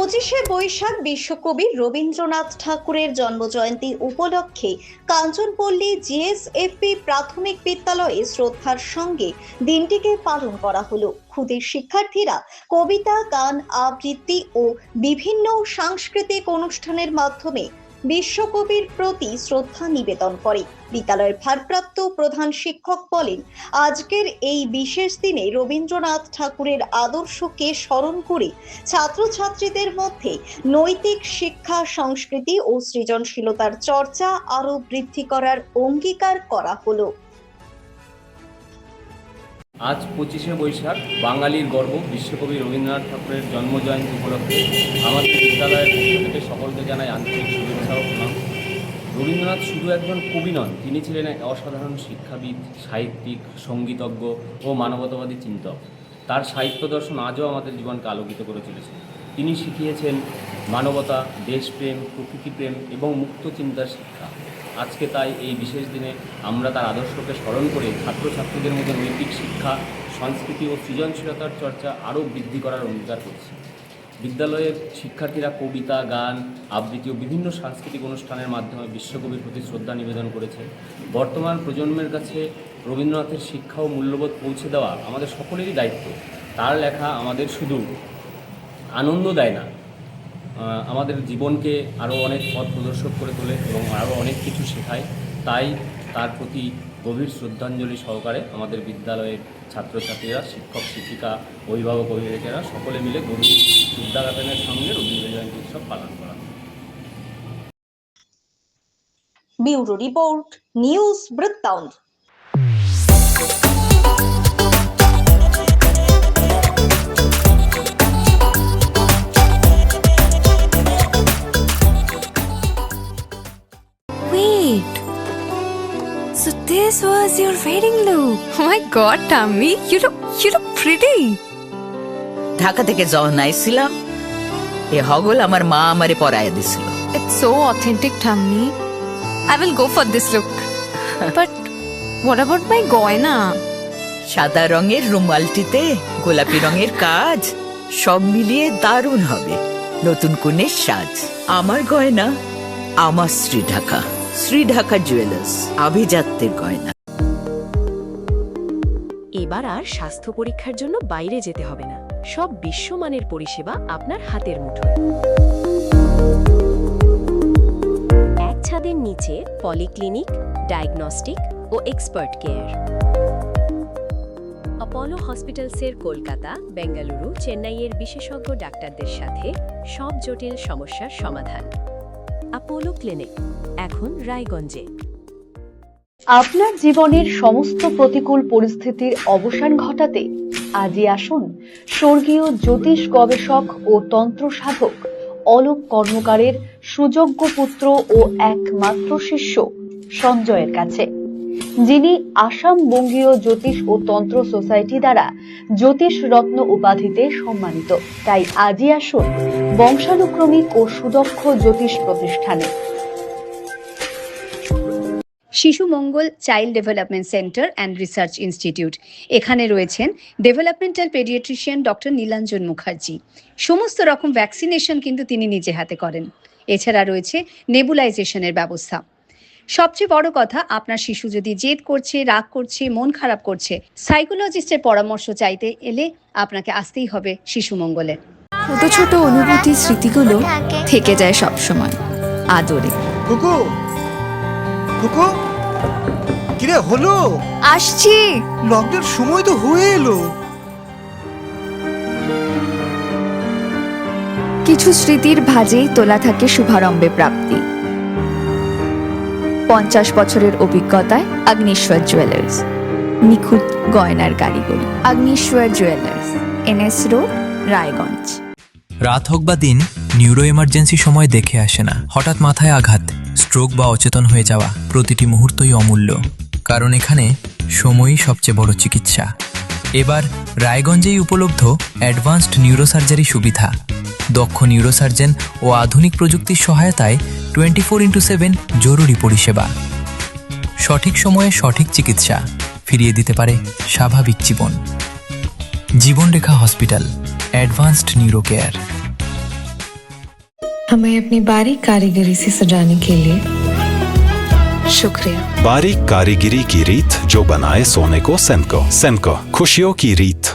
25শে বৈশাখ বিশ্বকবি রবীন্দ্রনাথ ঠাকুরের জন্মজয়ন্তী উপলক্ষে কাঞ্চনপল্লী জিএসএফপি প্রাথমিক বিদ্যালয়ে শ্রদ্ধার সঙ্গে দিনটিকে পালন করা হলো। ক্ষুদে শিক্ষার্থীরা কবিতা, গান, আবৃত্তি ও বিভিন্ন সাংস্কৃতিক অনুষ্ঠানের মাধ্যমে বিশ্বকবির প্রতি শ্রদ্ধা নিবেদন করে। বিদ্যালয়ের ভারপ্রাপ্ত প্রধান শিক্ষক বলেন, আজকের এই বিশেষ দিনে রবীন্দ্রনাথ ঠাকুরের আদর্শকে স্মরণ করে ছাত্রছাত্রীদের মধ্যে নৈতিক শিক্ষা, সংস্কৃতি ও সৃজনশীলতার চর্চা আরো বৃদ্ধি করার অঙ্গীকার করা হলো। আজ 25শে বৈশাখ বাঙালির গর্ব বিশ্বকবি রবীন্দ্রনাথ ঠাকুরের জন্মজয়ন্তী উপলক্ষে আমাদের বিদ্যালয়ের পক্ষ থেকে সকলকে জানাই আন্তরিক শুভেচ্ছা ও প্রণাম। রবীন্দ্রনাথ শুধু একজন কবি নন, তিনি ছিলেন এক অসাধারণ শিক্ষাবিদ, সাহিত্যিক, সঙ্গীতজ্ঞ ও মানবতাবাদী চিন্তক। তার সাহিত্য দর্শন আজও আমাদের জীবনকে আলোকিত করে চলেছে। তিনি শিখিয়েছেন মানবতা, দেশপ্রেম, প্রকৃতিপ্রেম এবং মুক্ত চিন্তার শিক্ষা। আজকে তাই এই বিশেষ দিনে আমরা তার আদর্শকে স্মরণ করে ছাত্রছাত্রীদের মধ্যে নৈতিক শিক্ষা, সংস্কৃতি ও সৃজনশীলতার চর্চা আরও বৃদ্ধি করার অঙ্গীকার করছি। বিদ্যালয়ের শিক্ষার্থীরা কবিতা, গান, আবৃত্তি ও বিভিন্ন সাংস্কৃতিক অনুষ্ঠানের মাধ্যমে বিশ্বকবির প্রতি শ্রদ্ধা নিবেদন করেছে। বর্তমান প্রজন্মের কাছে রবীন্দ্রনাথের শিক্ষা ও মূল্যবোধ পৌঁছে দেওয়া আমাদের সকলেরই দায়িত্ব। তার লেখা আমাদের শুধু আনন্দ দেয় না, আমাদের জীবনকে আরও অনেক পথ প্রদর্শক করে তোলে এবং আরও অনেক কিছু শেখায়। তাই তার প্রতি গভীর শ্রদ্ধাঞ্জলি সহকারে আমাদের বিদ্যালয়ের ছাত্রছাত্রীরা, শিক্ষক, শিক্ষিকা, অভিভাবক, অভিভাবকেরা সকলে মিলে গভীর বিদ্যাগানের সঙ্গে রবীন্দ্র জয়ন্তী উৎসব পালন করা। ব্যুরো রিপোর্ট, নিউজ বৃত্তান্ত। So this was your wedding look. Oh my god, Tammy, you look pretty. Dhaka থেকে যখন আইছিলাম এ হগল আমার মা আমারে পরাইয়া দিছিল। It's so authentic, Tammy. I will go for this look. But what about my goina? সাদা রঙের রুমালটিতে গোলাপি রঙের কাজ, সব মিলিয়ে দারুণ হবে নতুন কনের সাজ। আমার গয়না আমার শ্রী ঢাকা জুয়েলার্স, আভিজাত্যের গয়না। এবার আর স্বাস্থ্য পরীক্ষার জন্য বাইরে যেতে হবে না। সব বিশ্বমানের পরিষেবা আপনার হাতের মুঠোয়। এক ছাদের নিচে পলিক্লিনিক, ডায়াগনস্টিক ও এক্সপার্ট কেয়ার। অপোলো হসপিটালসের কলকাতা, বেঙ্গালুরু, চেন্নাইয়ের বিশেষজ্ঞ ডাক্তারদের সাথে সব জটিল সমস্যার সমাধান। অপোলো ক্লিনিক এখন রায়গঞ্জে। আপনার জীবনের সমস্ত প্রতিকূল পরিস্থিতির অবসান ঘটাতে আজই আসুন স্বর্গীয় জ্যোতিষ গবেষক ও তন্ত্র সাধক অলোক কর্মকারের সুযোগ্য পুত্র ও একমাত্র শিষ্য সঞ্জয়ের কাছে, যিনি আসাম বঙ্গীয় জ্যোতিষ ও তন্ত্র সোসাইটি দ্বারা জ্যোতিষ রত্ন উপাধিতে সম্মানিত। তাই আজই আসুন বংশানুক্রমিক ও সুদক্ষ জ্যোতিষ প্রতিষ্ঠানে। Shishu Mangal child development centre and research institute. এখানে রয়েছেন developmental paediatrician doctor Nilanjan Mukherjee. সমস্ত রকম ভ্যাকসিনেশন কিন্তু তিনি নিজে হাতে করেন। এছাড়া রয়েছে নেবুলাইজেশনের ব্যবস্থা। সবচেয়ে বড় কথা, আপনার শিশু যদি জেদ করছে, রাগ করছে, মন খারাপ করছে, সাইকোলজিস্টের পরামর্শ চাইতে এলে আপনাকে আসতেই হবে শিশু মঙ্গলে। ছোট ছোট অনুভূতি, স্মৃতিগুলো থেকে যায় সব সময় আদরে। কুকু কুকু, কিরে হলো? আসছি, লকডাউন সময় তো হয়ে এলো। কিছু স্মৃতির ভাজেই তোলা থাকে শুভারম্ভে প্রাপ্তি। 50 বছরের অভিজ্ঞতায় আগ্নেশ্বর জুয়েলার্স, নিখুঁত গয়নার কারিগরি। Agneshwar jewellers, NS road, Raiganj. রাত হোক বা দিন, নিউরো এমার্জেন্সি সময় দেখে আসে না। হঠাৎ মাথায় আঘাত, স্ট্রোক বা অচেতন হয়ে যাওয়া, প্রতিটি মুহূর্তই অমূল্য, কারণ এখানে সময়ই সবচেয়ে বড় চিকিৎসা। এবার রায়গঞ্জেই উপলব্ধ অ্যাডভান্সড নিউরোসার্জারি সুবিধা। দক্ষ নিউরোসার্জন ও আধুনিক প্রযুক্তির সহায়তায় 24x7 জরুরি পরিষেবা। সঠিক সময়ে সঠিক চিকিৎসা ফিরিয়ে দিতে পারে স্বাভাবিক জীবন। জীবনরেখা হসপিটাল, অ্যাডভান্সড নিউরো কেয়ার। हमें अपनी बारीक कारीगरी से सजाने के लिए शुक्रिया। बारीक कारीगरी की रीत जो बनाए सोने को सेमको। सेमको, खुशियों की रीत।